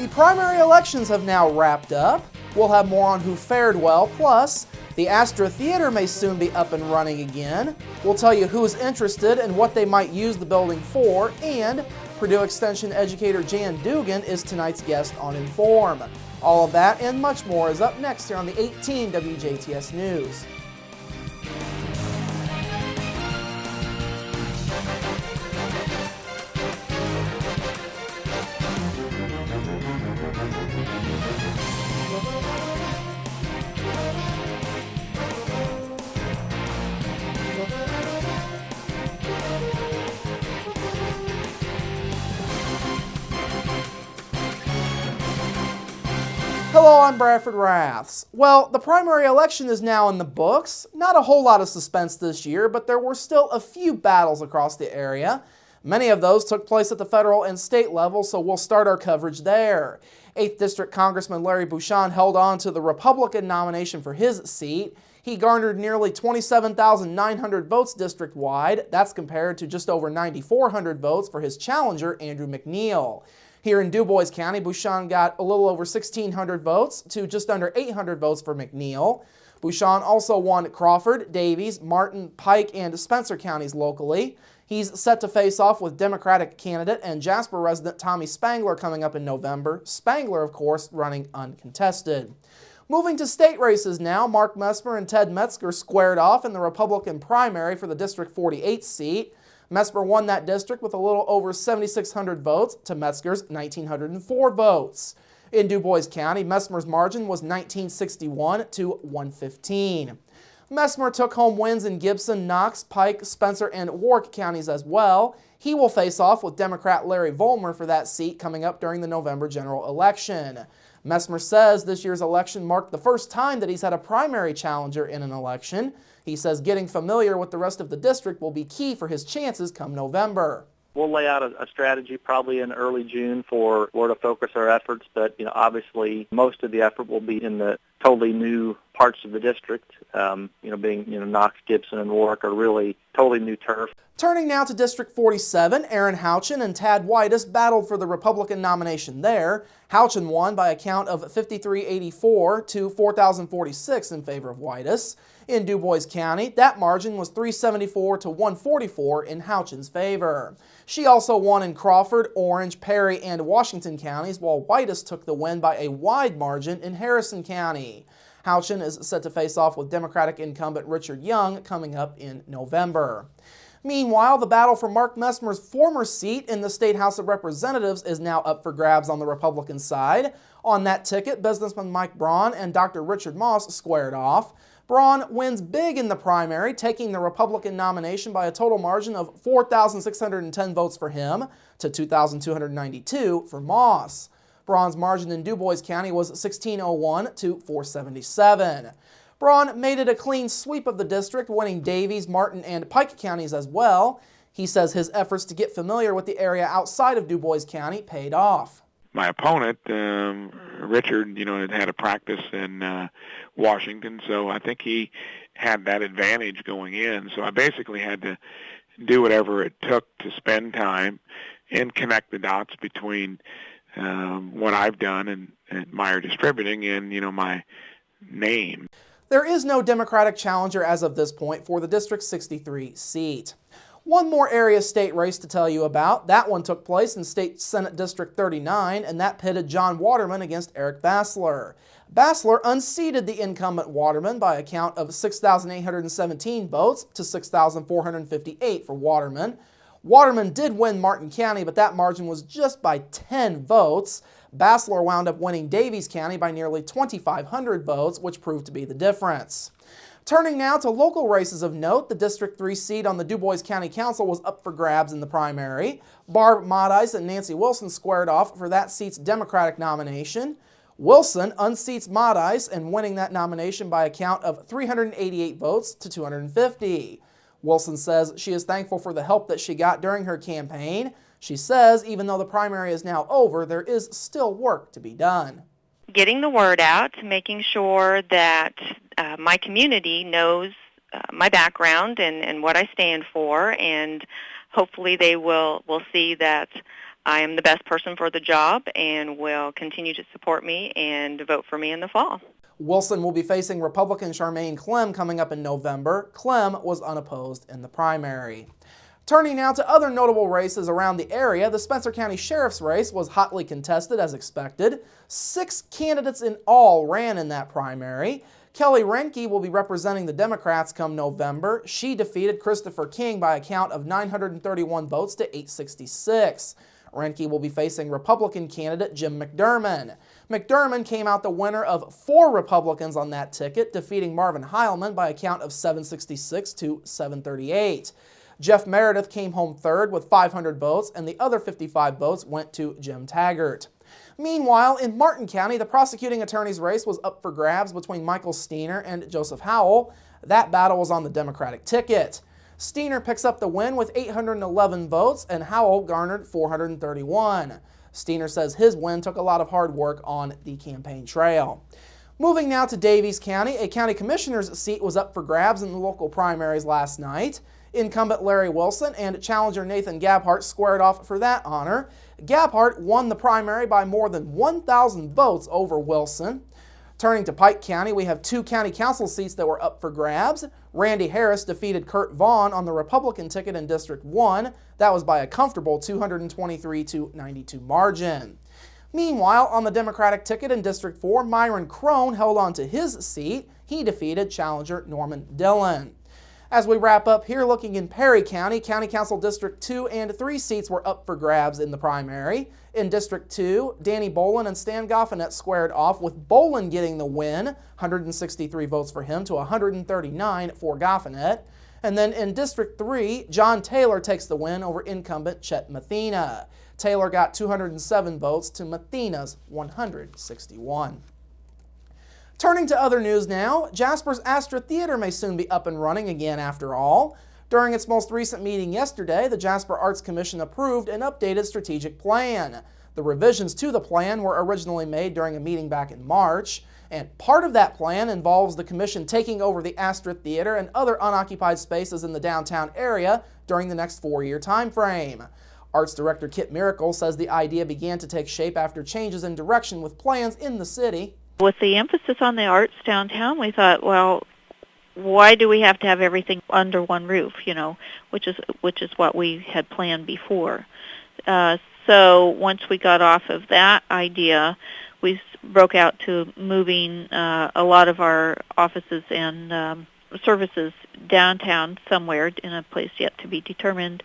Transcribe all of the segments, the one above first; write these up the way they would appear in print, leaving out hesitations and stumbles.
The primary elections have now wrapped up. We'll have more on who fared well, plus the Astra Theater may soon be up and running again. We'll tell you who is interested and what they might use the building for, and Purdue Extension educator Jan Dugan is tonight's guest on Inform. All of that and much more is up next here on the 18 WJTS News. Hello, I'm Bradford Raths. Well, the primary election is now in the books. Not a whole lot of suspense this year, but there were still a few battles across the area. Many of those took place at the federal and state level, so we'll start our coverage there. 8th District Congressman Larry Bucshon held on to the Republican nomination for his seat. He garnered nearly 27,900 votes district-wide. That's compared to just over 9,400 votes for his challenger, Andrew McNeil. Here in Dubois County, Bucshon got a little over 1,600 votes to just under 800 votes for McNeil. Bucshon also won Crawford, Davies, Martin, Pike, and Spencer counties locally. He's set to face off with Democratic candidate and Jasper resident Tommy Spangler coming up in November. Spangler, of course, running uncontested. Moving to state races now, Mark Messmer and Ted Metzger squared off in the Republican primary for the District 48 seat. Messmer won that district with a little over 7,600 votes to Metzger's 1,904 votes. In Dubois County, Messmer's margin was 1,961 to 115. Messmer took home wins in Gibson, Knox, Pike, Spencer, and Warwick counties as well. He will face off with Democrat Larry Vollmer for that seat coming up during the November general election. Messmer says this year's election marked the first time that he's had a primary challenger in an election. He says getting familiar with the rest of the district will be key for his chances come November. We'll lay out a strategy probably in early June for where to focus our efforts, but obviously most of the effort will be in the totally new parts of the district. Being Knox, Gibson, and Warwick are really totally new turf. Turning now to District 47, Aaron Houchin and Tad Whitus battled for the Republican nomination there. Houchin won by a count of 5,384 to 4,046 in favor of Whitus. In Dubois County, that margin was 374 to 144 in Houchin's favor. She also won in Crawford, Orange, Perry, and Washington counties, while Whitus took the win by a wide margin in Harrison County. Houchin is set to face off with Democratic incumbent Richard Young coming up in November. Meanwhile, the battle for Mark Messmer's former seat in the State House of Representatives is now up for grabs on the Republican side. On that ticket, businessman Mike Braun and Dr. Richard Moss squared off. Braun wins big in the primary, taking the Republican nomination by a total margin of 4,610 votes for him to 2,292 for Moss. Braun's margin in Dubois County was 1,601 to 477. Braun made it a clean sweep of the district, winning Davies, Martin, and Pike counties as well. He says his efforts to get familiar with the area outside of Dubois County paid off. My opponent, Richard, had a practice in Washington, so I think he had that advantage going in. So I basically had to do whatever it took to spend time and connect the dots between what I've done and Meyer Distributing and, my name. There is no Democratic challenger as of this point for the District 63 seat. One more area state race to tell you about. That one took place in State Senate District 39, and that pitted John Waterman against Eric Bassler. Bassler unseated the incumbent Waterman by a count of 6,817 votes to 6,458 for Waterman. Waterman did win Martin County, but that margin was just by 10 votes. Bassler wound up winning Davies County by nearly 2,500 votes, which proved to be the difference. Turning now to local races of note, the District 3 seat on the Dubois County Council was up for grabs in the primary. Barb Modice and Nancy Wilson squared off for that seat's Democratic nomination. Wilson unseats Modice and winning that nomination by a count of 388 votes to 250. Wilson says she is thankful for the help that she got during her campaign. She says even though the primary is now over, there is still work to be done. Getting the word out, making sure that my community knows my background and what I stand for, and hopefully they will see that I am the best person for the job and will continue to support me and vote for me in the fall. Wilson will be facing Republican Charmaine Clem coming up in November. Clem was unopposed in the primary. Turning now to other notable races around the area, the Spencer County Sheriff's race was hotly contested as expected. 6 candidates in all ran in that primary. Kelly Renke will be representing the Democrats come November. She defeated Christopher King by a count of 931 votes to 866. Renke will be facing Republican candidate Jim McDermott. McDermott came out the winner of 4 Republicans on that ticket, defeating Marvin Heilman by a count of 766 to 738. Jeff Meredith came home third with 500 votes, and the other 55 votes went to Jim Taggart. Meanwhile, in Martin County, the prosecuting attorney's race was up for grabs between Michael Steiner and Joseph Howell. That battle was on the Democratic ticket. Steiner picks up the win with 811 votes, and Howell garnered 431. Steiner says his win took a lot of hard work on the campaign trail. Moving now to Daviess County, a county commissioner's seat was up for grabs in the local primaries last night. Incumbent Larry Wilson and challenger Nathan Gabhart squared off for that honor. Gabhart won the primary by more than 1,000 votes over Wilson. Turning to Pike County, we have 2 county council seats that were up for grabs. Randy Harris defeated Kurt Vaughn on the Republican ticket in District 1. That was by a comfortable 223 to 92 margin. Meanwhile, on the Democratic ticket in District 4, Myron Crone held on to his seat. He defeated challenger Norman Dillon. As we wrap up here, looking in Perry County, County Council District 2 and 3 seats were up for grabs in the primary. In District 2, Danny Bolin and Stan Goffinet squared off, with Bolin getting the win, 163 votes for him to 139 for Goffinet. And then in District 3, John Taylor takes the win over incumbent Chet Mathena. Taylor got 207 votes to Mathena's 161. Turning to other news now, Jasper's Astra Theater may soon be up and running again after all. During its most recent meeting yesterday, the Jasper Arts Commission approved an updated strategic plan. The revisions to the plan were originally made during a meeting back in March, and part of that plan involves the Commission taking over the Astra Theater and other unoccupied spaces in the downtown area during the next 4-year time frame. Arts Director Kit Miracle says the idea began to take shape after changes in direction with plans in the city. With the emphasis on the arts downtown, we thought, well, why do we have to have everything under one roof, which is what we had planned before. So once we got off of that idea, we broke out to moving a lot of our offices and services downtown somewhere in a place yet to be determined,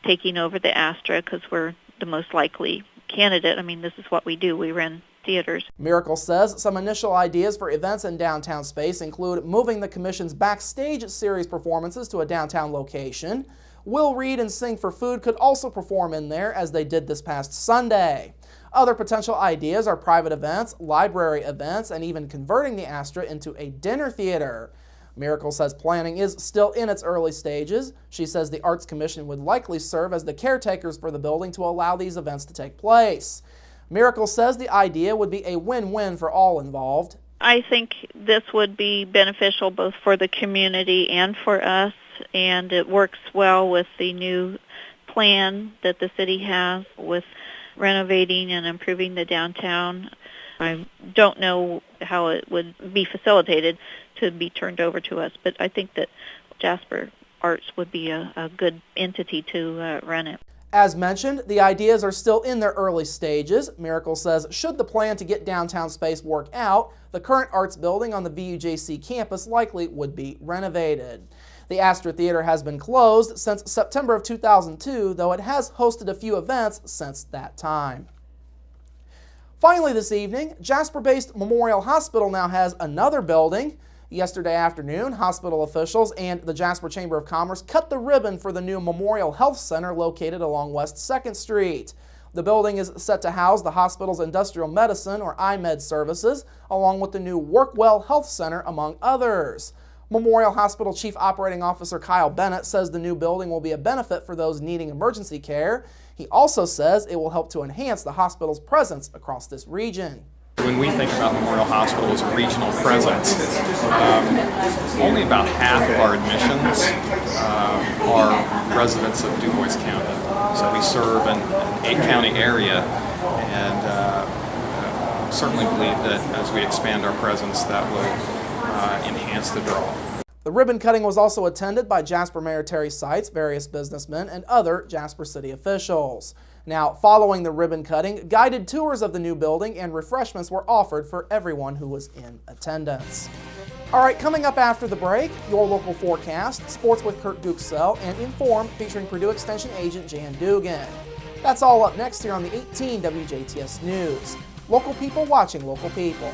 taking over the Astra because we're the most likely candidate. I mean, this is what we do. We run theaters. Miracle says some initial ideas for events in downtown space include moving the Commission's Backstage series performances to a downtown location. Will Reed and Sing for Food could also perform in there, as they did this past Sunday. Other potential ideas are private events, library events, and even converting the Astra into a dinner theater. Miracle says planning is still in its early stages. She says the Arts Commission would likely serve as the caretakers for the building to allow these events to take place. Miracle says the idea would be a win-win for all involved. I think this would be beneficial both for the community and for us, and it works well with the new plan that the city has with renovating and improving the downtown. I don't know how it would be facilitated to be turned over to us, but I think that Jasper Arts would be a good entity to run it. As mentioned, the ideas are still in their early stages. Miracle says should the plan to get downtown space work out, the current arts building on the VUJC campus likely would be renovated. The Astra Theater has been closed since September of 2002, though it has hosted a few events since that time. Finally this evening, Jasper-based Memorial Hospital now has another building. Yesterday afternoon, hospital officials and the Jasper Chamber of Commerce cut the ribbon for the new Memorial Health Center located along West 2nd Street. The building is set to house the hospital's industrial medicine, or IMED, services, along with the new Workwell Health Center, among others. Memorial Hospital Chief Operating Officer Kyle Bennett says the new building will be a benefit for those needing emergency care. He also says it will help to enhance the hospital's presence across this region. We when we think about Memorial Hospital as a regional presence, only about half of our admissions are residents of Du Bois County. So we serve an 8-county area, and certainly believe that as we expand our presence, that will enhance the draw. The ribbon cutting was also attended by Jasper Mayor Terry Seitz, various businessmen, and other Jasper City officials. Now, following the ribbon cutting, guided tours of the new building and refreshments were offered for everyone who was in attendance. All right, coming up after the break, your local forecast, sports with Kurt Guxell, and Inform featuring Purdue Extension agent Jan Dugan. That's all up next here on the 18 WJTS News. Local people watching local people.